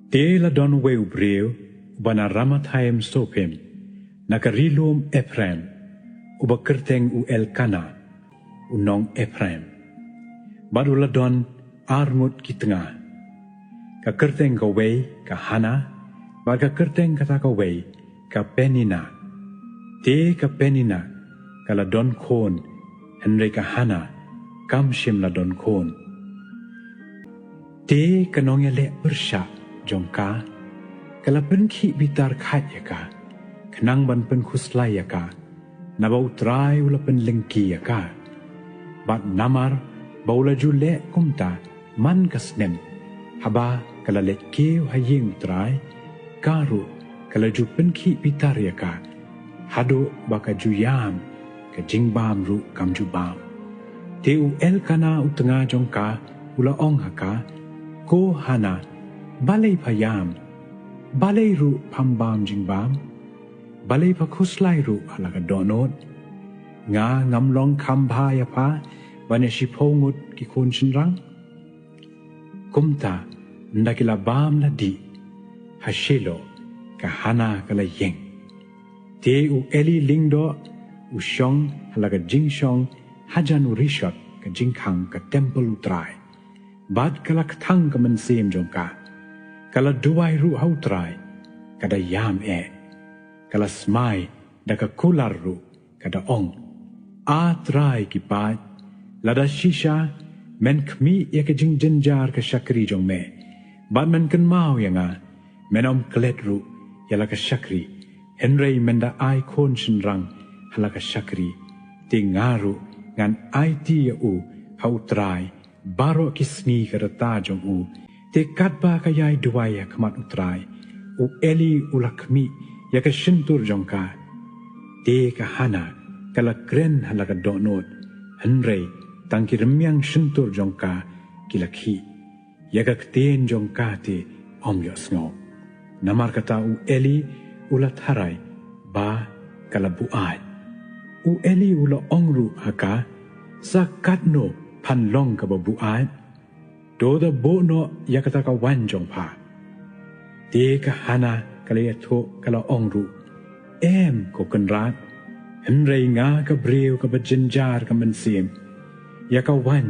Te la don weu breu bana ramathaim sopem nakarilum Ephraim uba kerteng u Elkana unong Ephraim badu la don armut ki tengah ka kerteng ka wei ka Hana ba ka kerteng kata ka wei ka Penina te ka Penina ka la don kon henry ka Hana kam shim la don kon te ka nong le bersha jongka kala pen ki bitar khat yaka kenang ban pen khuslai yaka naba utrai ula pen lengki yaka bat namar baula jule kumta man kasnem haba kala lekke hayeng utrai karu kala ju pen ki bitar yaka hado baka juyam ka jingbam ru kam jubam te u Elkana utenga jongka ula ong haka ko Hana balay payam balay ru pambam jingbam balay pa khuslay ru halaga donot nga ngamlong kambhaya pa baneshipongut ki kun shinrang kumta ndakila bam na di hashelo ka Hana kala yeng te u Eli lingdo u shong halaga jingshong hajan u rishot ka jingkhang ka temple utrai bad kala kthang ka mansim jongka kala duwai ru hautrai kada yam kala smai daka kular ru kada ong atrai ki pai lada shisha men khmi yaka jing jenjar ka shakri jong me bad men kan mau yanga menom klet ru yala ka shakri henry menda ai kon shin rang hala ka shakri te ngaru ngan IT ya u hautrai baro kisni kada ta jong u te katba kayay duwaya kamat utrai u Eli ulakmi yaka shintur jongka te ka Hana kala kren halaga donot henry tangki remyang shintur jongka kilakhi yaka kten jongka te omyo sngo namar kata u Eli ulat harai ba kala buai u Eli ula ongru haka sa katno panlong ka buai do da bo no yakata ka wanjong pa te ka Hana kala yato kala ongru ko kanrat henry nga ka breu ka bajenjar ka mansim yaka wan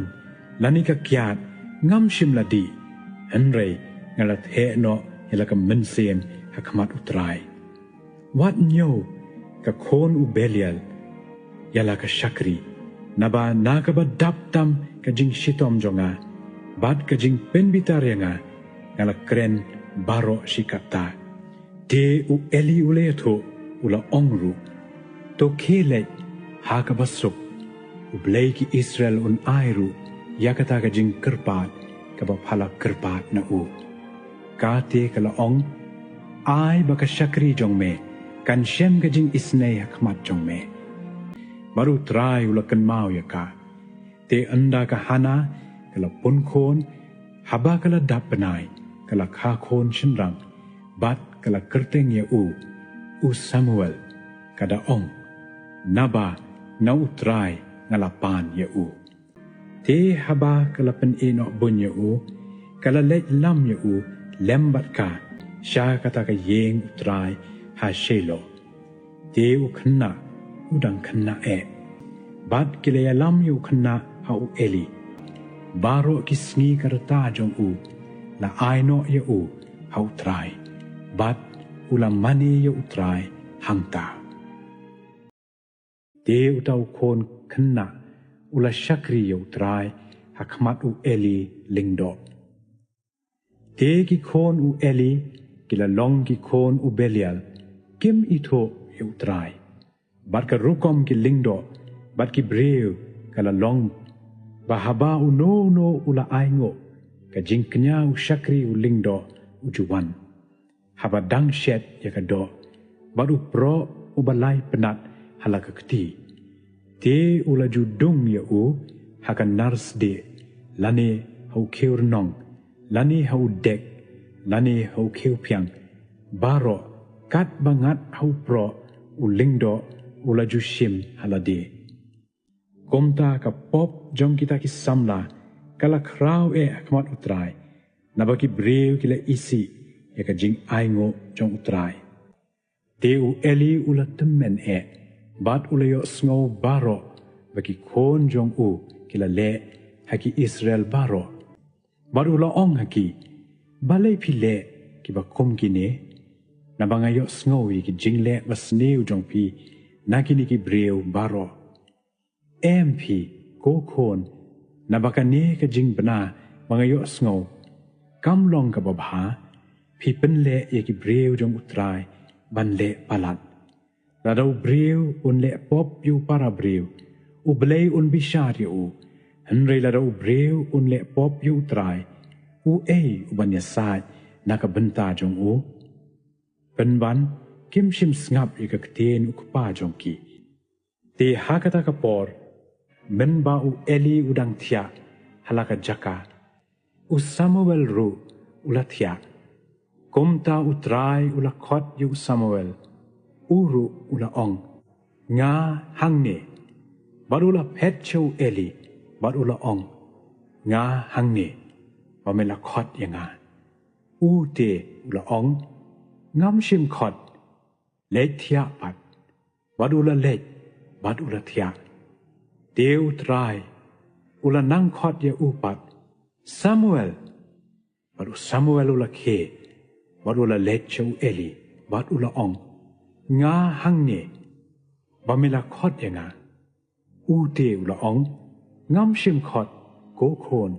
lani ka kyat ngam shim ladi henry ngala the no yala ka mansim hakmat utrai wat nyo ka kon u Belial yala ka shakri naba naga ba daptam ka jing shitom jonga bad ka jing penbitarya nga ngala kren baro shikata te u Eli uleto ula ongru to kele haka basuk u bleki Israel un airu yakata ka jing kerpat ka ba phala kerpat na u ka te kala ong ai ba ka shakri jong me kan shem ka jing isnei hakmat jong me baru try ula kan mau yaka te anda ka Hana kala pun khon haba kala dap benai kala kha khon shinrang bat kala kerteng ya u Samuel kada ong naba na utrai ngala pan ya u te haba kala pen eno bun ya u kala let lam ya u lembat ka sha kata ka yeng utrai ha shelo te u khna udang khna bad kile ya lam yu khna ha u Eli baro kisngi karta jong u la aino ya u ha utrai bad ulam mani ya utrai hangta te utau kon khna ula shakri ya utrai hakmat u Eli lingdo te ki kon u Eli kila long ki kon u Belial kim ito ya utrai bad ka rukom ki lingdo bad ki breu kala long bahaba u no ula aingo ka jingknya u shakri u lingdo u juwan haba dang shet ya ka do bad u pro u balai penat halaka kti te ula ju dung ya u haka nars de lani hau keur nong lani hau dek lani hau keu piang baro kat bangat hau pro u lingdo ula ju shim halade komta ka pop jong kita ki samla kala kraw akmat utrai nabaki breu kila isi ya ka jing ai ngo jong utrai te u eli ula temmen bat ula yo sngo baro bagi kon jong u kila le haki Israel baro bat ula ong haki balai pile ki ba kom kine na bangayo sngo ki jing le bas neu jong pi nakini ki breu baro MP ko kon na bakane ka jing bana bangayo sngo kam long ka babha phi pen le ye ki breu jong utrai ban le palat radau breu un le pop yu para breu u blei un bishar yu henre radau breu un le pop yu utrai u u ban ya sai na ka benta jong u pen ban kim shim snap ye ka kten u pa jong ki te hakata ka por men ba u eli udang thia halaka jaka u Samuel ru ulathia komta utrai ula khot yu Samuel uru ula ong nga hangne barula phet cheu eli barula ong nga hangne bamela khot yanga u te ula ong ngam shim khot lethia pat barula lech barula thia deu trai ula nang khot ya upat Samuel baru Samuel ula khe baru ula lechau eli bat ula ong nga hangne bamela khot yanga u te ula ong ngam shim khot ko khon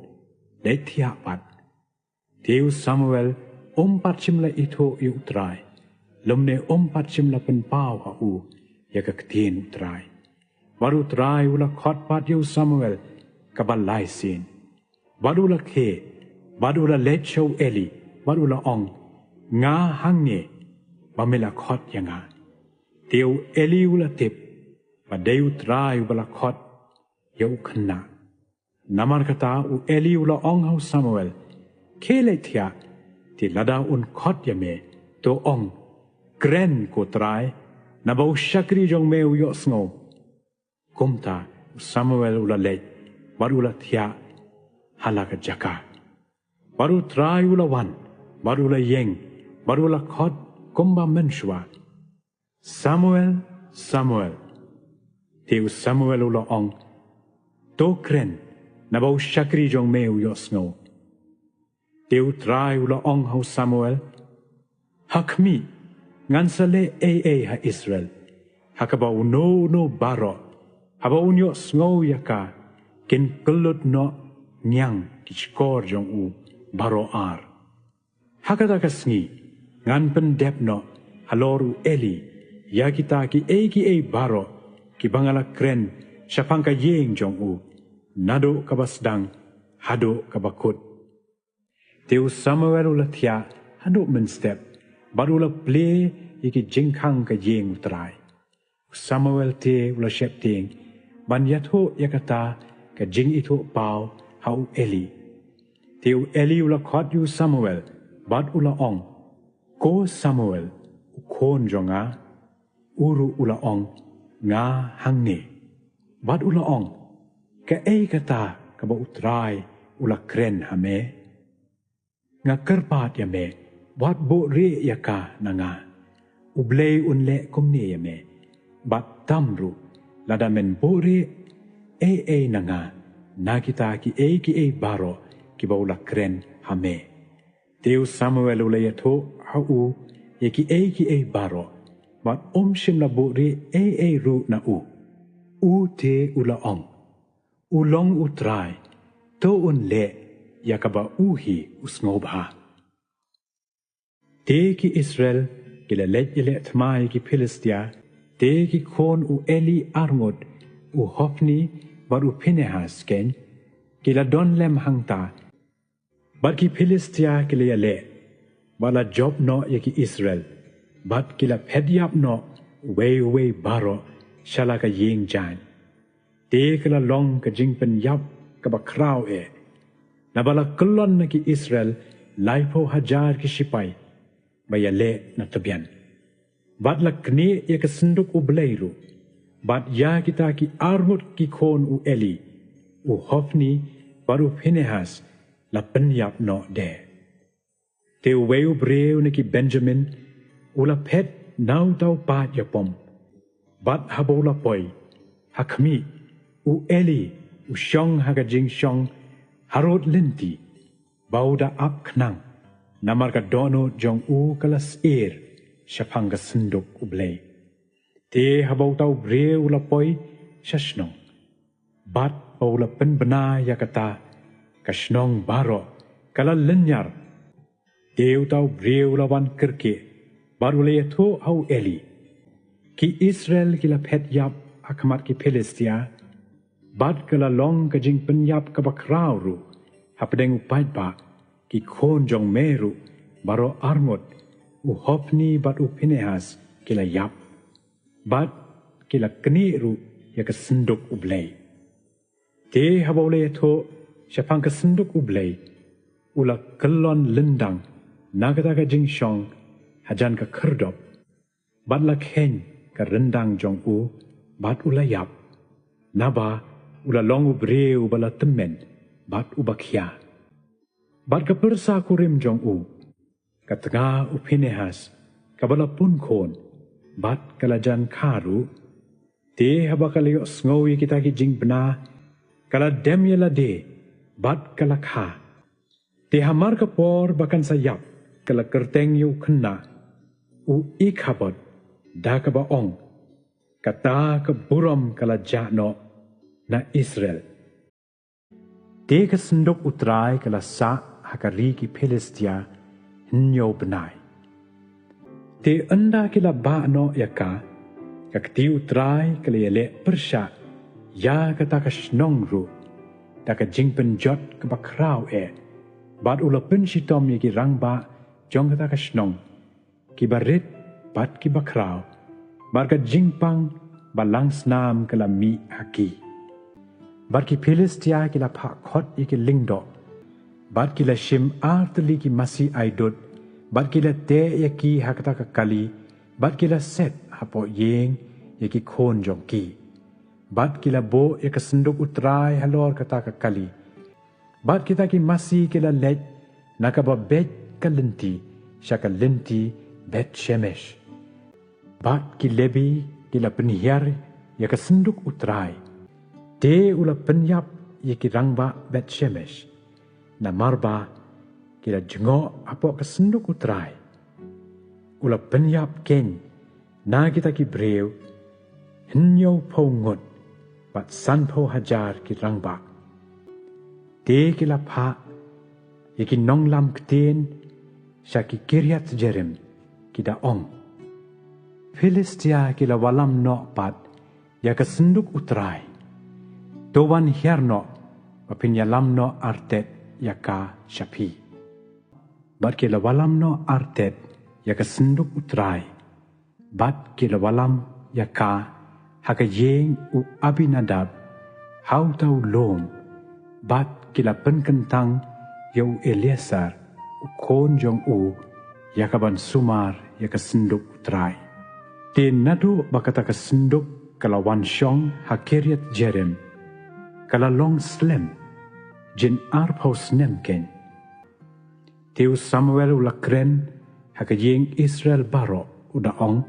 lethia pat deu Samuel pat chim la itho yu trai lomne pat chim la pen pau ha u ya ka ktin trai baru trai ula khot pat yu Samuel kabalai sin baru la khe baru la lechau eli baru la ong nga hangne bamela khot yanga teu eli ula tip ba deu trai ula khot yau khna namar kata u eli ula ong hau Samuel khele thia ti lada un khot yame to ong gren ko trai na bau shakri jong meu yo sngo komta Samuel ula lech baru ula thia halaka jaka baru trai ula wan baru ula yeng baru ula khot komba menshwa Samuel Samuel teu Samuel ula ong to kren na bau shakri jong meu yo sngo teu trai ula ong hau Samuel hakmi ngan sale ha Israel hakaba no baro haba unyo sngo yaka ken kelut no nyang kichkor jong u baro ar hakata kasngi ngan pen dep no haloru eli yakita ki baro ki bangala kren shapangka yeng jong u nado kabasdang hado kabakut teu Samuel ulathia hado men step barula play iki jingkhang ka yeng utrai Samuel te ula shep ting ban yatho yakata ka jing itho pau hau eli teu eli ula khot yu Samuel bat ula ong ko Samuel khon jonga uru ula ong nga hangne bat ula ong ka kata ka ba utrai ula kren hame nga kerpat yame bat bo re yaka nanga ublei unle komne yame bat tamru ladamen bo re nanga nakita ki baro ki ba ula kren hame teu Samuel ula yatho hau ye ki baro bat shim la bo re ru na u te ula ong ulong utrai to unle yakaba uhi usngobha te ki Israel kila lejele thmai ki Philistia te ki khon u eli armod u hofni bar u Phinehas ken kila don lem hangta bar ki Philistia kila yale bala job no yaki Israel bat kila phedyap no way baro shalaka yeng jan te kila long ka jingpen yap ka ba kraw na bala klon na ki Israel laipo hajar ki sipai bayale na tabian bat la kni ya ka senduk u bleiru bat ya kita ki armut ki khon u eli u hofni baru Phinehas la penyap no de Te weu breu neki Benjamin ula pet nau tau pat yapom. Bat habola poi hakmi u Eli u shong haga jing shong harot linti bauda ap knang namar ka dono jong u kalas syapanga senduk ublay. Te habau tau breu la poi shashnong. Bat paula penbena yakata kashnong baro kala lenyar. Teu tau breu lawan kerke baru leyato au Eli. Ki Israel kila pet yap akamat ki Palestia. Bat kala long kajing penyap kabakrau ru. Hapadeng upait ba ki kon jong meru baro armut u hopni bat u Pinehas kila yap. Bat kila keni ru ya kesenduk ublay. Te habau leyato syapang kesenduk ublay. Ula kelon lendang nagata ka jing shong hajan ka kerdop. Bat la ken ka rendang jong u bat ula yap. Naba ula longu breu bala temen bat u bakia. Bat ka persa kurim jong u. Ka tengah u Pinehas ka bala pun kon bat kalajan karu. Te haba kalayo sngowi kita ki jing bena kala dem yela de bat kala kha. Te hamar ka por bakan sayap kala kerteng yu kena u ikhabot da ka baong kata ka buram kala jano na Israel. Te ka senduk utrai kala sa hakari ki Palestia nyo benai. Te anda kila ba no yaka kakti utrai kala yele persya ya kata ka shnong ru da ka jing penjot ka bakrau bat ula penshitom yaki rangba jong kata ka shnong ki barit bat ki bakrau bar ka jingpang balang snam kala mi haki. Bat ki Palestia kila pa khot yaki lingdo bat kila shim artli ki masi aidot bat kila te yaki hakata ka kali bat kila set hapo yeng yaki kon jong ki bat kila bo yaka senduk utrai halor kata ka kali bat kita ki masi kila lej nakaba bet kalenti syaka lenti bet shemesh bat ki lebi kila penihar yaka senduk utrai te ula penyap yaki rangba bet shemesh na marba kila jengo apo ka senduk utrai ula penyap ken na kita ki breu hinyo pongot bat san po hajar ki rangba te kila pa yaki nonglam kten syaki Kiryat Jerim kida ong Filistia kila walam no pat yaka senduk utrai towan hierno papinyalam no artet yaka shapi bat kila walam no artet yaka senduk utrai bat kila walam yaka haka yeng u Abinadab hau tau lom bat kila penkentang yau Eleazar u kon jong u yakaban sumar yaka senduk utrai te nadu bakata ka senduk kala wan shong ha Kiryat Jerim kala long slem jin arpaus nemken teu Samuel ulakren haka yeng Israel baro uda ong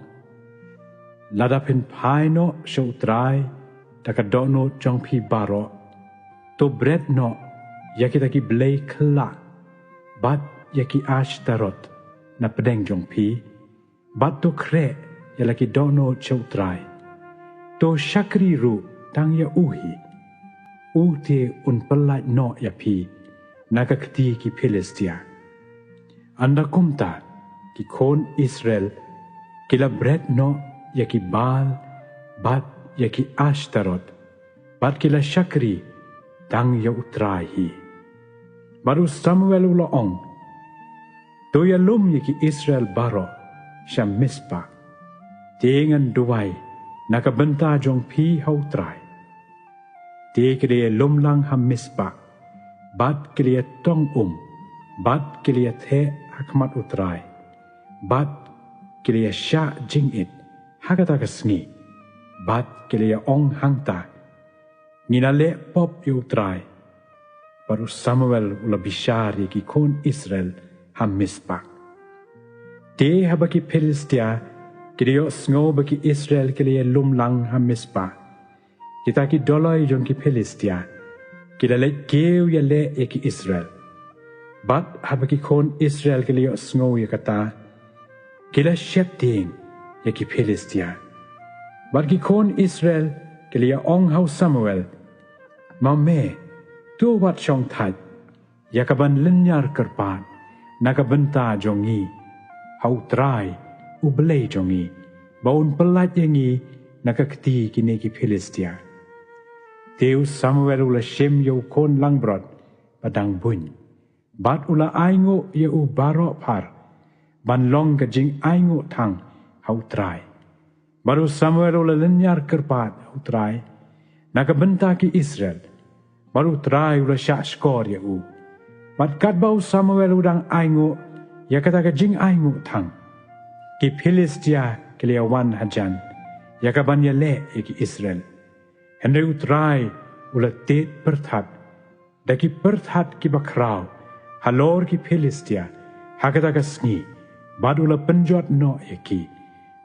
ladapin paino syutrai taka dono jong pi baro to bread no yakitaki blay kla bat yaki ashtarot na pedeng jong pi bat to kre yalaki dono syutrai to shakri ru tang ya uhi ute un pelaj no ya pi naga kti ki Palestia anda kumta ki kon Israel kila bread no yaki Baal bat yaki Ashtarot bat kila Shakri tang ya utrahi baru Samuel ulaong to ya lum yaki Israel baro syam mispa dengan duwai nakabenta jong pi hautrai te kile lum lang ham mispa bat kile tong bat kile the hakmat utrai bat kile sha jingit hakata kasngi bat kile ong hangta nginale pop utrai baru Samuel ula bishari ki kon Israel ham Mispa. Te habaki Philistia kidio sngo baki Israel kilia lumlang ham Mispa. Kita ki doloi jon ki Philistia kita le keu ya le ki Israel. Bat habaki kon Israel kilia sngo ya kata kila shepting ya ki Philistia. Bat ki kon Israel kilia ong hau Samuel mau me tu wat shong thai ya kaban lenyar kerpat nakabenta jongi hau trai ublei jongi baun pelat yangi nakakti kini ki Philistia. Teu Samuel ula shem yo kon langbrod padang bun. Bat ula aingo ye u baro par ban long ka jing aingo thang hau trai. Baru Samuel ula lenyar kerpat hau trai nakabenta ki Israel. Baru trai ula syak skor ye u. Bat kat bau Samuel udang aingo ya kata ka jing aingo thang. Ki Philistia keliawan hajan ya kaban ya le ki Israel. Henry utrai ula tet perthat daki perthat ki bakrau halor ki Philistia hakata ka sngi bad ula penjot no yaki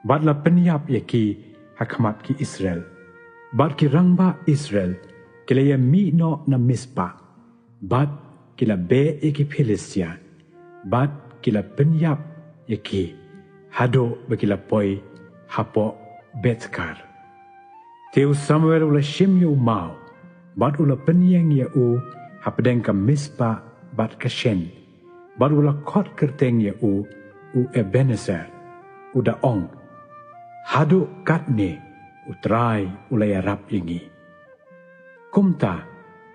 bad la penyap yaki hakmat ki Israel bad ki rangba Israel kilaya mi no na Mispa bad kila be yaki Philistia bad kila penyap yaki hado bakila poi hapo Betkar. Teu Samuel ula shim yu mau, bat ula penyeng ya u, hapedeng ka Mispa bat ka shen, bat ula kot kerteng ya u Ebenezer, uda ong, hadu katne, utrai ula ya rap ingi. Kumta,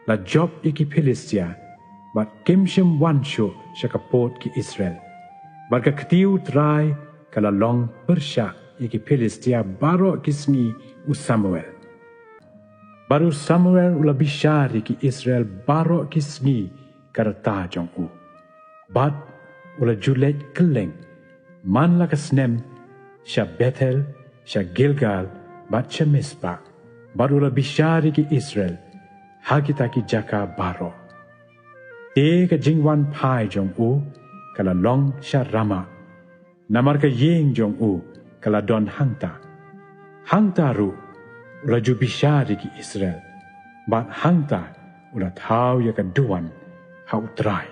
la job iki Philistia, bat kimshem wanshu syakapot ki Israel, bat ka ketiu trai kala long persyak iki Philistia baro kisni u Samuel. Baru Samuel ula bishari ki Israel baro kisni karta jong u. Bat ula julet keleng man la kasnem sya Bethel, sya Gilgal, bat sya Mispa. Baru ula bishari ki Israel hagita ki jaka baro. Te ka jingwan pai jong u kala long sya Rama. Namar ka yeng jong u kala don hangta. Hangta ru ula jubishari ki Israel. Bat hangta ula tau ya kaduan hau trai.